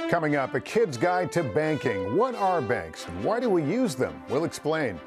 Coming up, a kid's guide to banking. What are banks and why do we use them? We'll explain.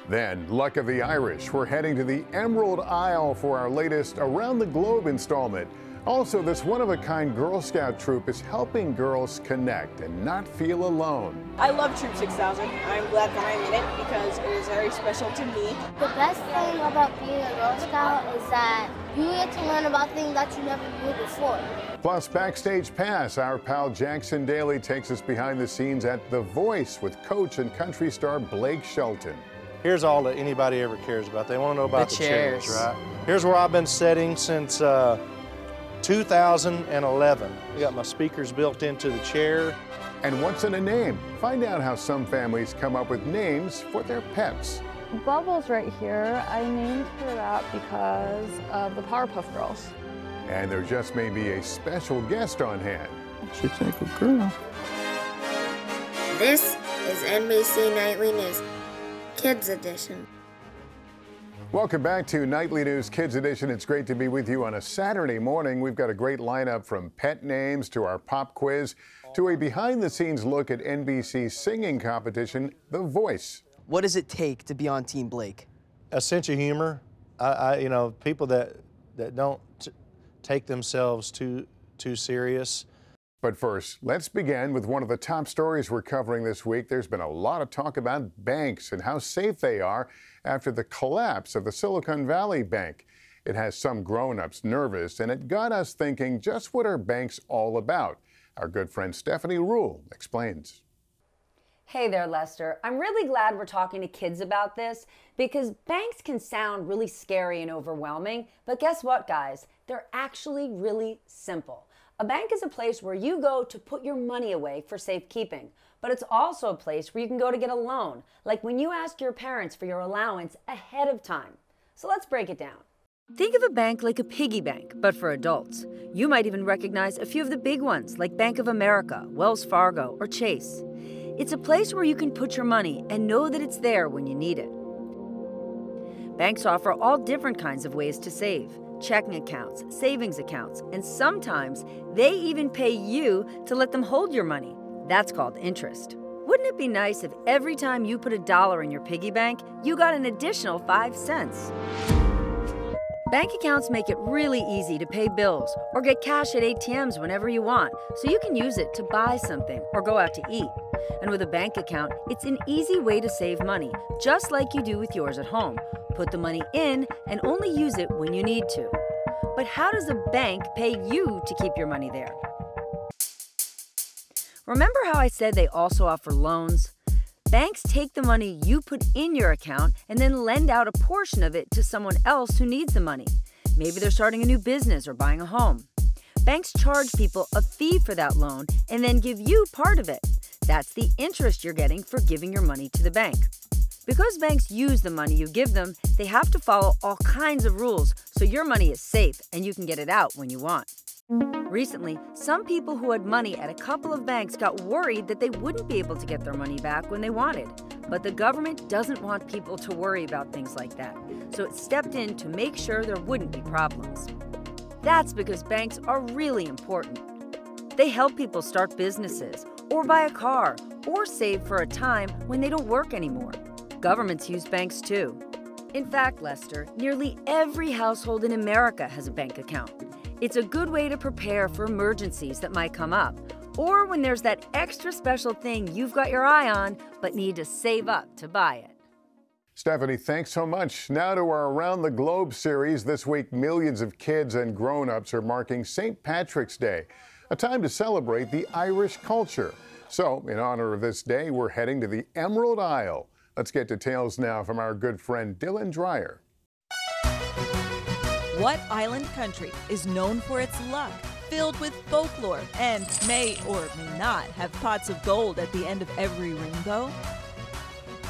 Then, Luck of the Irish. We're heading to the Emerald Isle for our latest Around the Globe installment. Also, this one-of-a-kind Girl Scout troop is helping girls connect and not feel alone. I love Troop 6000. I'm glad that I'm in it because it is very special to me. The best thing about being a Girl Scout is that you get to learn about things that you never knew before. Plus, Backstage Pass, our pal Jackson Daly takes us behind the scenes at The Voice with coach and country star Blake Shelton. Here's all that anybody ever cares about. They want to know about the chairs, right? Here's where I've been sitting since 2011. I got my speakers built into the chair. And what's in a name? Find out how some families come up with names for their pets. Bubbles right here, I named her that because of the Powerpuff Girls. And there just may be a special guest on hand. She's a good girl. This is NBC Nightly News, Kids Edition. Welcome back to Nightly News Kids Edition. It's great to be with you on a Saturday morning. We've got a great lineup from pet names to our pop quiz to a behind-the-scenes look at NBC's singing competition, The Voice. What does it take to be on Team Blake? A sense of humor. You know, people that don't take themselves too serious. But first, let's begin with one of the top stories we're covering this week. There's been a lot of talk about banks and how safe they are after the collapse of the Silicon Valley Bank. It has some grown-ups nervous, and it got us thinking, just what are banks all about? Our good friend Stephanie Rule explains. Hey there, Lester. I'm really glad we're talking to kids about this because banks can sound really scary and overwhelming, but guess what, guys? They're actually really simple. A bank is a place where you go to put your money away for safekeeping, but it's also a place where you can go to get a loan, like when you ask your parents for your allowance ahead of time. So let's break it down. Think of a bank like a piggy bank, but for adults. You might even recognize a few of the big ones, like Bank of America, Wells Fargo, or Chase. It's a place where you can put your money and know that it's there when you need it. Banks offer all different kinds of ways to save. Checking accounts, savings accounts, and sometimes they even pay you to let them hold your money. That's called interest. Wouldn't it be nice if every time you put $1 in your piggy bank, you got an additional 5 cents? Bank accounts make it really easy to pay bills or get cash at ATMs whenever you want, so you can use it to buy something or go out to eat. And with a bank account, it's an easy way to save money, just like you do with yours at home. Put the money in and only use it when you need to. But how does a bank pay you to keep your money there? Remember how I said they also offer loans? Banks take the money you put in your account and then lend out a portion of it to someone else who needs the money. Maybe they're starting a new business or buying a home. Banks charge people a fee for that loan and then give you part of it. That's the interest you're getting for giving your money to the bank. Because banks use the money you give them, they have to follow all kinds of rules so your money is safe and you can get it out when you want. Recently, some people who had money at a couple of banks got worried that they wouldn't be able to get their money back when they wanted. But the government doesn't want people to worry about things like that, so it stepped in to make sure there wouldn't be problems. That's because banks are really important. They help people start businesses, or buy a car, or save for a time when they don't work anymore. Governments use banks too. In fact, Lester, nearly every household in America has a bank account. It's a good way to prepare for emergencies that might come up, or when there's that extra special thing you've got your eye on but need to save up to buy it. Stephanie, thanks so much. Now to our Around the Globe series. This week, millions of kids and grown-ups are marking St. Patrick's Day, a time to celebrate the Irish culture. So, in honor of this day, we're heading to the Emerald Isle. Let's get details now from our good friend Dylan Dreyer. What island country is known for its luck, filled with folklore, and may or may not have pots of gold at the end of every rainbow?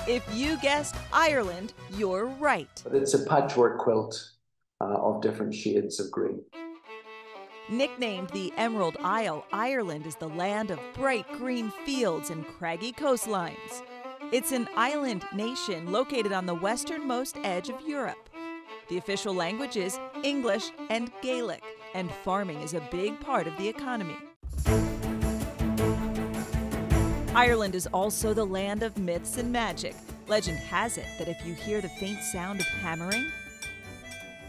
If you guessed Ireland, you're right. It's a patchwork quilt of different shades of green. Nicknamed the Emerald Isle, Ireland is the land of bright green fields and craggy coastlines. It's an island nation located on the westernmost edge of Europe. The official language is English and Gaelic, and farming is a big part of the economy. Ireland is also the land of myths and magic. Legend has it that if you hear the faint sound of hammering,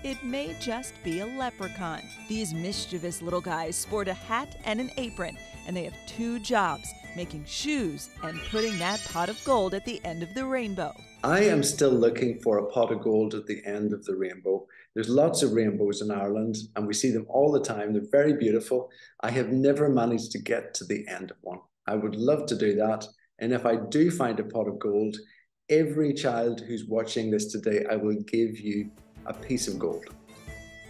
it may just be a leprechaun. These mischievous little guys sport a hat and an apron, and they have two jobs, making shoes and putting that pot of gold at the end of the rainbow. I am still looking for a pot of gold at the end of the rainbow. There's lots of rainbows in Ireland, and we see them all the time. They're very beautiful. I have never managed to get to the end of one. I would love to do that. And if I do find a pot of gold, every child who's watching this today, I will give you a piece of gold.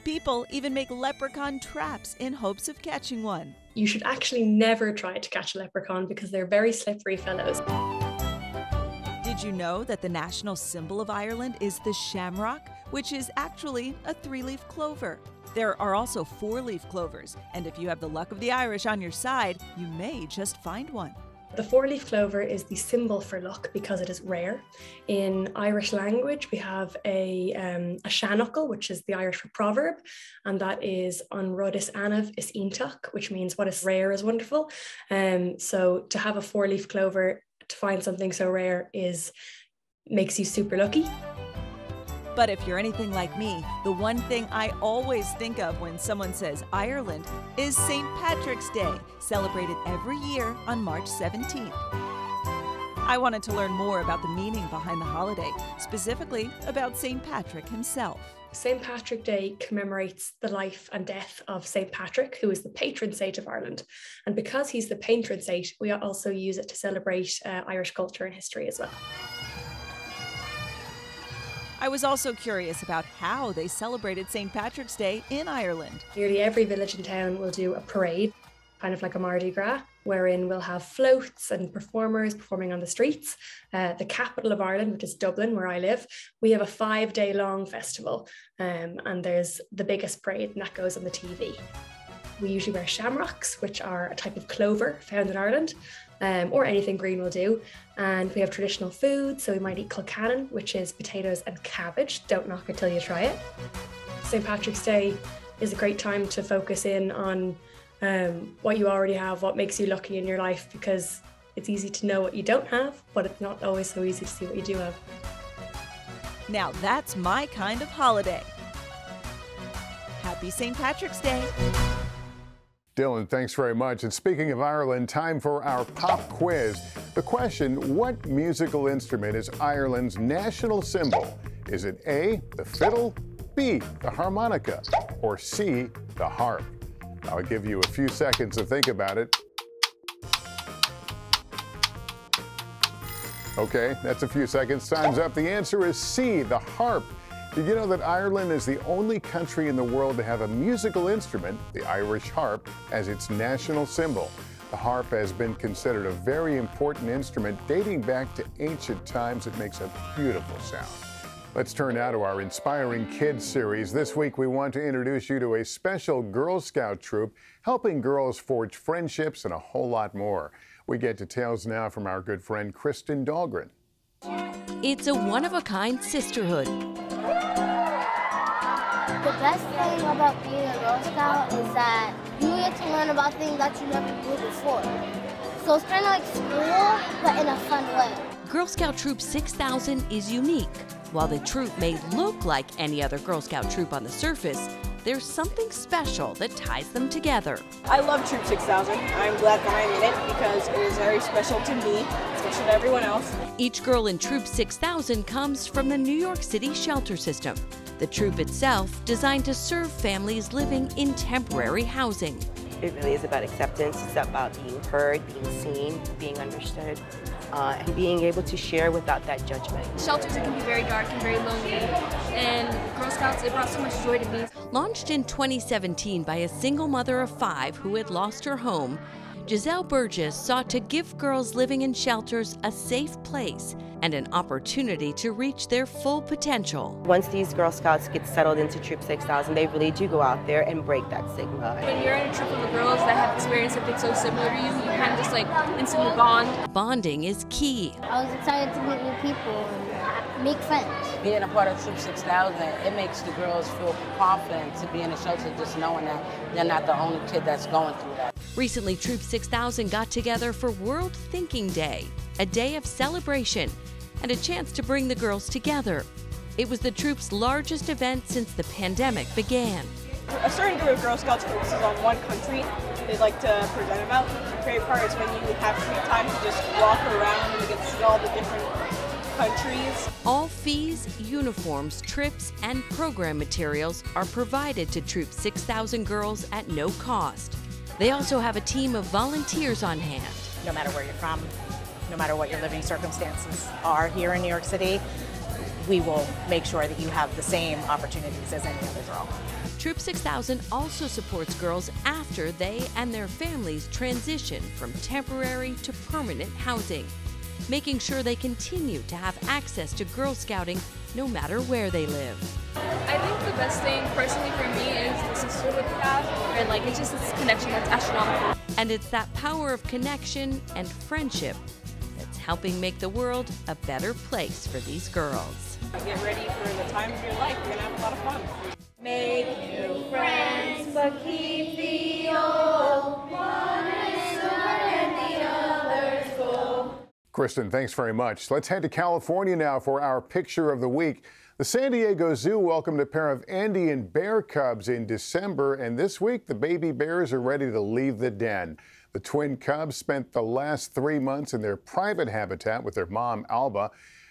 People even make leprechaun traps in hopes of catching one. You should actually never try to catch a leprechaun because they're very slippery fellows. Did you know that the national symbol of Ireland is the shamrock, which is actually a 3-leaf clover? There are also 4-leaf clovers, and if you have the luck of the Irish on your side, you may just find one. The 4-leaf clover is the symbol for luck because it is rare. In Irish language, we have a seanachal, which is the Irish for proverb, and that is an rud is anav is iontach, which means what is rare is wonderful. So to have a 4-leaf clover, to find something so rare, makes you super lucky. But if you're anything like me, the one thing I always think of when someone says Ireland is St. Patrick's Day, celebrated every year on March 17th. I wanted to learn more about the meaning behind the holiday, specifically about St. Patrick himself. St. Patrick's Day commemorates the life and death of St. Patrick, who is the patron saint of Ireland. And because he's the patron saint, we also use it to celebrate Irish culture and history as well. I was also curious about how they celebrated St. Patrick's Day in Ireland. Nearly every village and town will do a parade, kind of like a Mardi Gras, wherein we'll have floats and performers performing on the streets. The capital of Ireland, which is Dublin, where I live, we have a 5-day-long festival, and there's the biggest parade, and that goes on the TV. We usually wear shamrocks, which are a type of clover found in Ireland, or anything green will do. And we have traditional food, so we might eat colcannon, which is potatoes and cabbage. Don't knock it till you try it. St. Patrick's Day is a great time to focus in on what you already have, what makes you lucky in your life, because it's easy to know what you don't have, but it's not always so easy to see what you do have. Now that's my kind of holiday. Happy St. Patrick's Day. Dylan, thanks very much. And speaking of Ireland, time for our pop quiz. The question, what musical instrument is Ireland's national symbol? Is it A, the fiddle, B, the harmonica, or C, the harp? I'll give you a few seconds to think about it. Okay, that's a few seconds. Time's up. The answer is C, the harp. Did you know that Ireland is the only country in the world to have a musical instrument, the Irish harp, as its national symbol? The harp has been considered a very important instrument dating back to ancient times. It makes a beautiful sound. Let's turn now to our Inspiring Kids series. This week we want to introduce you to a special Girl Scout troop helping girls forge friendships and a whole lot more. We get details now from our good friend Kristen Dahlgren. It's a one-of-a-kind sisterhood. The best thing about being a Girl Scout is that you get to learn about things that you never knew before. So it's kind of like school, but in a fun way. Girl Scout Troop 6000 is unique. While the troop may look like any other Girl Scout troop on the surface, there's something special that ties them together. I love Troop 6000. I'm glad that I'm in it because it is very special to me, special to everyone else. Each girl in Troop 6000 comes from the New York City shelter system. The troop itself designed to serve families living in temporary housing. It really is about acceptance. It's about being heard, being seen, being understood, and being able to share without that judgment. Shelters, it can be very dark and very lonely, and Girl Scouts, it brought so much joy to me. Launched in 2017 by a single mother of 5 who had lost her home, Giselle Burgess sought to give girls living in shelters a safe place and an opportunity to reach their full potential. Once these Girl Scouts get settled into Troop 6000, they really do go out there and break that stigma. When you're in a troop of girls that have experienced something so similar to you, you kind of just like instantly bond. Bonding is key. I was excited to meet new people. make friends. Being a part of Troop 6000, it makes the girls feel confident to be in a shelter, just knowing that they're not the only kid that's going through that. Recently, Troop 6000 got together for World Thinking Day, a day of celebration and a chance to bring the girls together. It was the troop's largest event since the pandemic began. A certain group of Girl Scouts focuses on one country they'd like to present about. The great part is when you have free time to just walk around and you get to see all the different countries. All fees, uniforms, trips, and program materials are provided to Troop 6000 girls at no cost. They also have a team of volunteers on hand. No matter where you're from, no matter what your living circumstances are here in New York City, we will make sure that you have the same opportunities as any other girl. Troop 6000 also supports girls after they and their families transition from temporary to permanent housing, making sure they continue to have access to Girl Scouting no matter where they live. I think the best thing personally for me is the sisterhood we have, and like it's just this connection that's astronomical. And it's that power of connection and friendship that's helping make the world a better place for these girls. Get ready for the time of your life. You're gonna have a lot of fun. Make new friends, but keep the old. One is and the other's gold. Kristen, thanks very much. Let's head to California now for our picture of the week. The San Diego Zoo welcomed a pair of Andean bear cubs in December, and this week the baby bears are ready to leave the den. The twin cubs spent the last 3 months in their private habitat with their mom, Alba.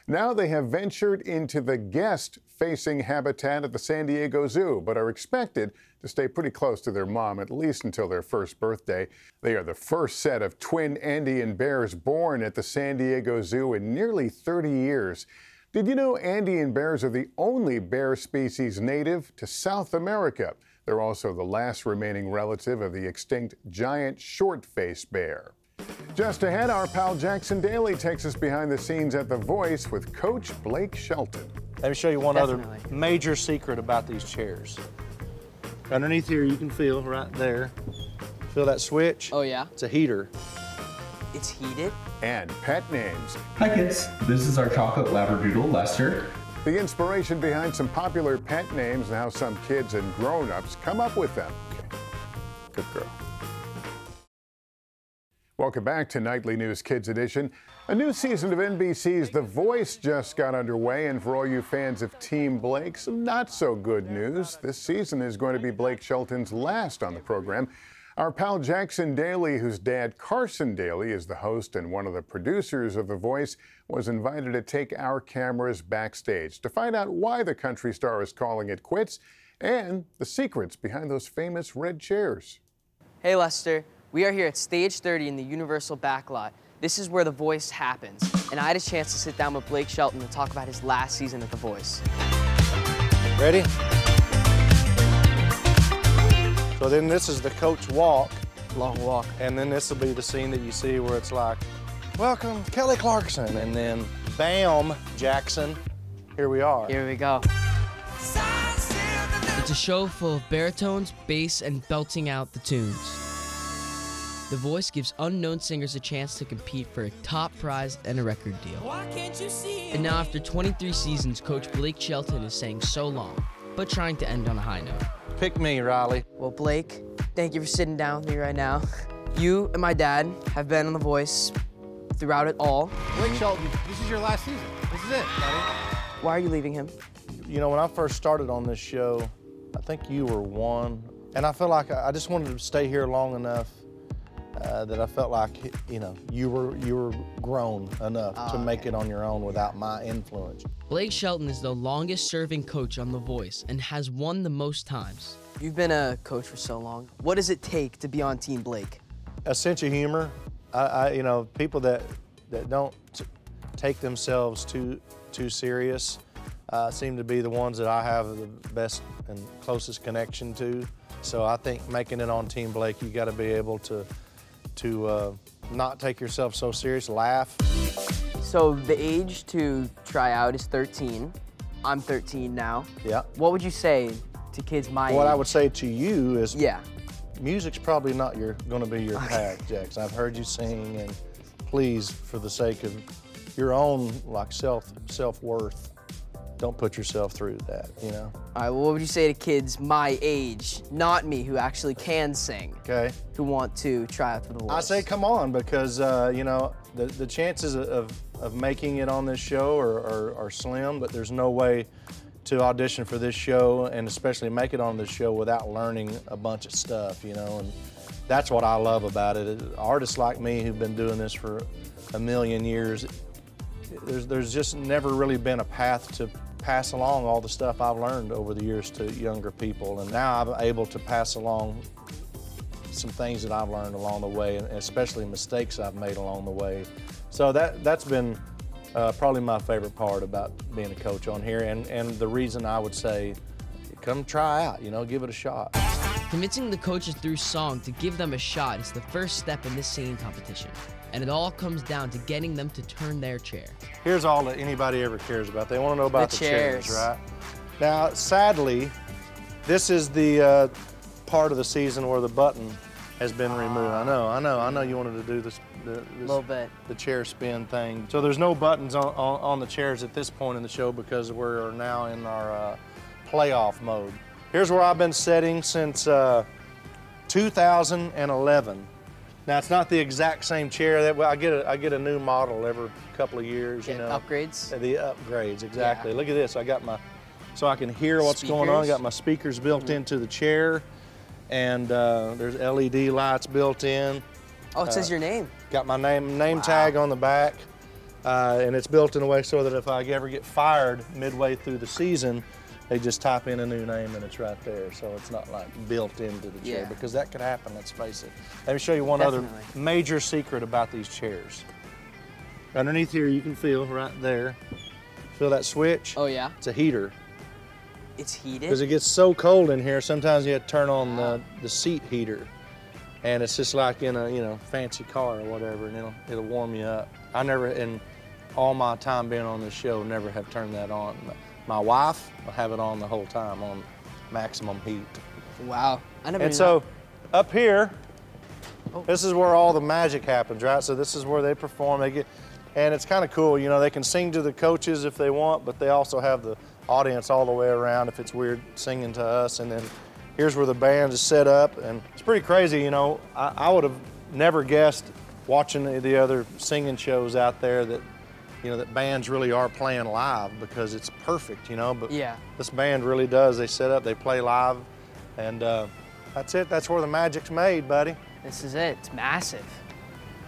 Now they have ventured into the guest-facing habitat at the San Diego Zoo, but are expected to stay pretty close to their mom, at least until their first birthday. They are the first set of twin Andean bears born at the San Diego Zoo in nearly 30 years. Did you know Andean bears are the only bear species native to South America? They're also the last remaining relative of the extinct giant short-faced bear. Just ahead, our pal Jackson Daly takes us behind the scenes at The Voice with Coach Blake Shelton. Let me show you one other major secret about these chairs. Underneath here, you can feel right there. Feel that switch? Oh, yeah? It's a heater. It's heated? And pet names. Hi, kids. This is our chocolate labradoodle, Lester. The inspiration behind some popular pet names and how some kids and grown-ups come up with them. Okay. Good girl. Welcome back to Nightly News Kids Edition. A new season of NBC's The Voice just got underway, and for all you fans of Team Blake, some not so good news. This season is going to be Blake Shelton's last on the program. Our pal Jackson Daly, whose dad Carson Daly is the host and one of the producers of The Voice, was invited to take our cameras backstage to find out why the country star is calling it quits and the secrets behind those famous red chairs. Hey Lester, we are here at Stage 30 in the Universal backlot. This is where The Voice happens, and I had a chance to sit down with Blake Shelton to talk about his last season at The Voice. Ready? So then this is the coach walk. Long walk. And then this will be the scene that you see where it's like, welcome, Kelly Clarkson. And then, bam, Jackson, here we are. Here we go. It's a show full of baritones, bass, and belting out the tunes. The Voice gives unknown singers a chance to compete for a top prize and a record deal. And now after 23 seasons, Coach Blake Shelton is saying so long, but trying to end on a high note. Pick me, Riley. Well, Blake, thank you for sitting down with me right now. You and my dad have been on The Voice throughout it all. Blake Shelton, this is your last season. This is it, buddy. Why are you leaving him? You know, when I first started on this show, I think you were one, and I felt like I just wanted to stay here long enough that I felt like, you know, you were grown enough to make it on your own without my influence. Blake Shelton is the longest serving coach on The Voice and has won the most times. You've been a coach for so long. What does it take to be on Team Blake? A sense of humor. You know, people that don't take themselves too serious seem to be the ones that I have the best and closest connection to. So I think making it on Team Blake, you got to be able to not take yourself so serious, laugh. So the age to try out is 13. I'm 13 now. Yeah. What would you say to kids my age? What I would say to you is, yeah, music's probably not going to be your path, Jackson. I've heard you sing, and please, for the sake of your own like self-worth, don't put yourself through that, you know? All right, well, what would you say to kids my age, not me, who actually can sing, okay, who want to try out for the voice? I say come on, because, you know, the chances of making it on this show are slim, but there's no way to audition for this show and especially make it on this show without learning a bunch of stuff, you know, and that's what I love about it. Artists like me who've been doing this for a million years, there's just never really been a path to pass along all the stuff I've learned over the years to younger people, and now I'm able to pass along some things that I've learned along the way, and especially mistakes I've made along the way. So that's been probably my favorite part about being a coach on here, and the reason I would say, come try out, you know, give it a shot. Convincing the coaches through song to give them a shot is the first step in this singing competition. And it all comes down to getting them to turn their chair. Here's all that anybody ever cares about. They want to know about the chairs, right? Now, sadly, this is the part of the season where the button has been removed. I know you wanted to do this little bit. The chair spin thing. So there's no buttons on the chairs at this point in the show because we're now in our playoff mode. Here's where I've been setting since 2011. Now it's not the exact same chair. That I get a new model every couple of years. You know, upgrades. The upgrades, exactly. Yeah. Look at this. I got my, so I can hear what's going on. I got my speakers built into the chair, and there's LED lights built in. Oh, it says your name. Got my name tag on the back, and it's built in a way so that if I ever get fired midway through the season, they just type in a new name and it's right there. So it's not like built into the chair, because that could happen, let's face it. Let me show you one other major secret about these chairs. Underneath here, you can feel right there. Feel that switch? Oh yeah. It's a heater. It's heated? Because it gets so cold in here, sometimes you have to turn on the seat heater. And it's just like in a fancy car or whatever, and it'll warm you up. I never, in all my time being on this show, never have turned that on. My wife will have it on the whole time on maximum heat. Wow, I never. And so up here, this is where all the magic happens, right? So this is where they perform. They get, and it's kind of cool. You know, they can sing to the coaches if they want, but they also have the audience all the way around if it's weird singing to us. And then here's where the band is set up, and it's pretty crazy. You know, I would have never guessed watching the other singing shows out there that, you know, that bands really are playing live because it's perfect, you know, but this band really does. They set up, they play live, and that's it. That's where the magic's made, buddy. This is it. It's massive.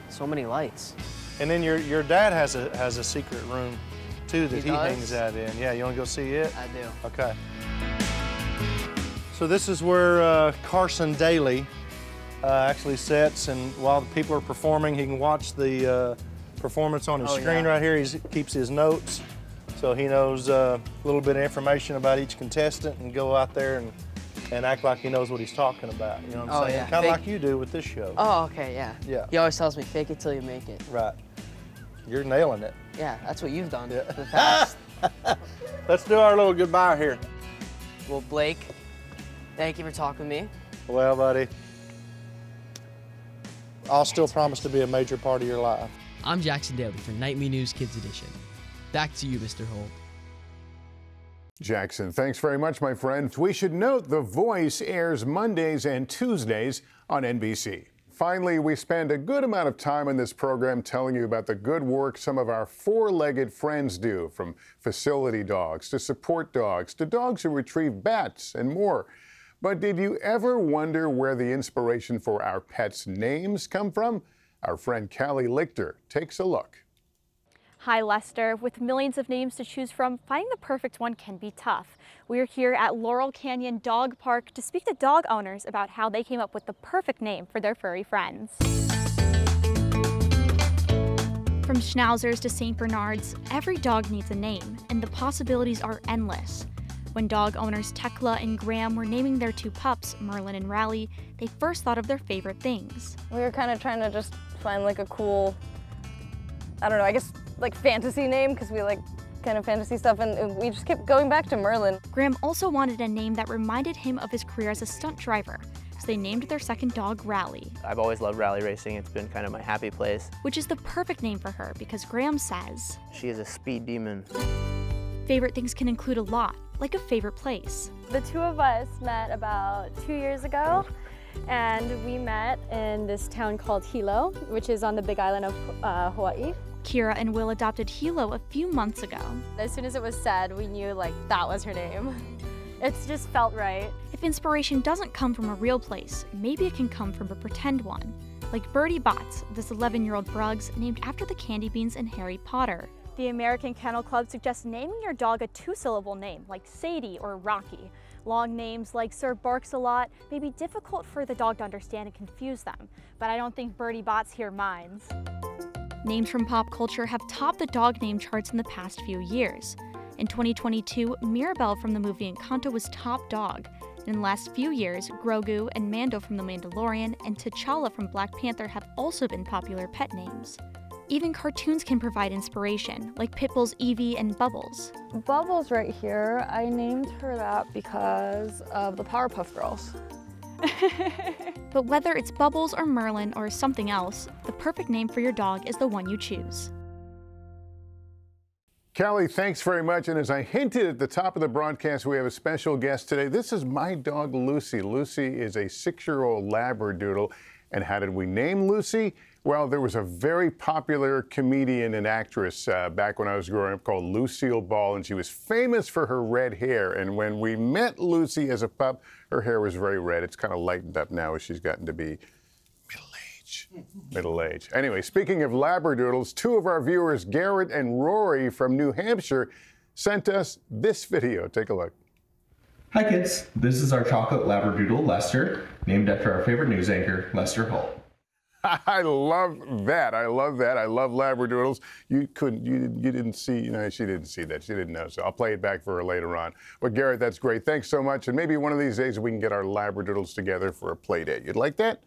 So many lights. And then your dad has a secret room too that he hangs out in. Yeah, you want to go see it? I do. Okay. So this is where Carson Daly actually sits, and while the people are performing, he can watch the performance on his screen right here. He keeps his notes, so he knows a little bit of information about each contestant and go out there and act like he knows what he's talking about. You know what I'm saying? Kind of like you do with this show. Oh, okay, yeah. Yeah. He always tells me, fake it till you make it. Right. You're nailing it. Yeah, that's what you've done for the past. Let's do our little goodbye here. Well, Blake, thank you for talking with me. Well, buddy, I'll still promise to be a major part of your life. I'm Jackson Daly for Nightly News Kids Edition. Back to you, Mr. Holt. Jackson, thanks very much, my friend. We should note The Voice airs Mondays and Tuesdays on NBC. Finally, we spend a good amount of time in this program telling you about the good work some of our four-legged friends do, from facility dogs to support dogs to dogs who retrieve bats and more. But did you ever wonder where the inspiration for our pets' names come from? Our friend Callie Lichter takes a look. Hi, Lester. With millions of names to choose from, finding the perfect one can be tough. We're here at Laurel Canyon Dog Park to speak to dog owners about how they came up with the perfect name for their furry friends. From Schnauzers to St. Bernards, every dog needs a name, and the possibilities are endless. When dog owners Tekla and Graham were naming their two pups, Merlin and Rally, they first thought of their favorite things. We were kind of trying to just find like a cool, I don't know, I guess like fantasy name, because we like kind of fantasy stuff, and we just kept going back to Merlin. Graham also wanted a name that reminded him of his career as a stunt driver, so they named their second dog Rally. I've always loved rally racing. It's been kind of my happy place. Which is the perfect name for her, because Graham says, she is a speed demon. favorite things can include a lot, like a favorite place. The two of us met about 2 years ago, and we met in this town called Hilo, which is on the big island of Hawaii. Kira and Will adopted Hilo a few months ago. As soon as it was said, we knew like that was her name. It's just felt right. If inspiration doesn't come from a real place, maybe it can come from a pretend one. Like Birdie Bots, this 11-year-old Brugs named after the candy beans in Harry Potter. The American Kennel Club suggests naming your dog a two-syllable name, like Sadie or Rocky. Long names like Sir Barks a Lot may be difficult for the dog to understand and confuse them, but I don't think Birdie Bots here minds. Names from pop culture have topped the dog name charts in the past few years. In 2022, Mirabelle from the movie Encanto was top dog. In the last few years, Grogu and Mando from The Mandalorian and T'Challa from Black Panther have also been popular pet names. Even cartoons can provide inspiration, like Pitbull's Evie and Bubbles. Bubbles right here, I named her that because of the Powerpuff Girls. But whether it's Bubbles or Merlin or something else, the perfect name for your dog is the one you choose. Kelly, thanks very much. And as I hinted at the top of the broadcast, we have a special guest today. This is my dog, Lucy. Lucy is a 6-year-old Labradoodle. And how did we name Lucy? Well, there was a very popular comedian and actress back when I was growing up called Lucille Ball, and she was famous for her red hair. And when we met Lucy as a pup, her hair was very red. It's kind of lightened up now as she's gotten to be middle age. Anyway, speaking of Labradoodles, 2 of our viewers, Garrett and Rory from New Hampshire, sent us this video. Take a look. Hi kids, this is our chocolate Labradoodle, Lester, named after our favorite news anchor, Lester Holt. I love that. I love that. I love Labradoodles. You didn't see, she didn't see that. She didn't know. So I'll play it back for her later on. But Garrett, that's great. Thanks so much. And maybe one of these days we can get our Labradoodles together for a play date. You'd like that?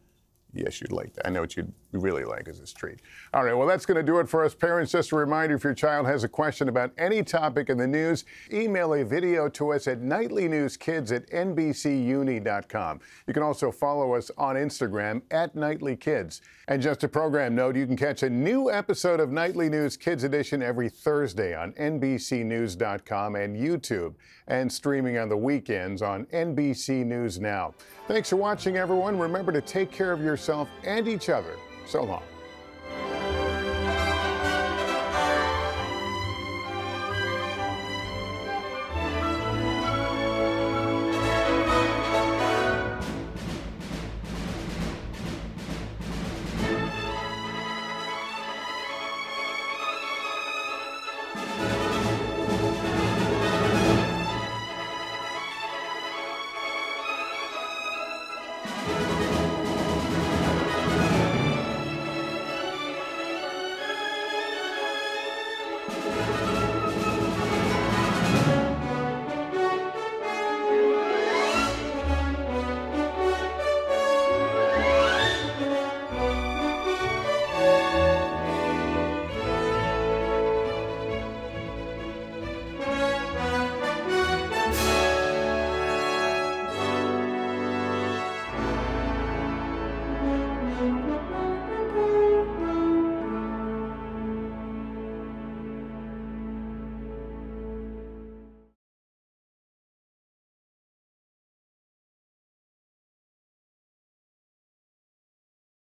Yes, you'd like that. I know what you'd really like is this treat. All right, well, that's going to do it for us parents. Just a reminder, if your child has a question about any topic in the news, email a video to us at nightlynewskids@nbcuni.com. You can also follow us on Instagram at nightlykids. And just a program note, you can catch a new episode of Nightly News Kids Edition every Thursday on NBCnews.com and YouTube, and streaming on the weekends on NBC News Now. Thanks for watching, everyone. Remember to take care of yourself and each other. So long.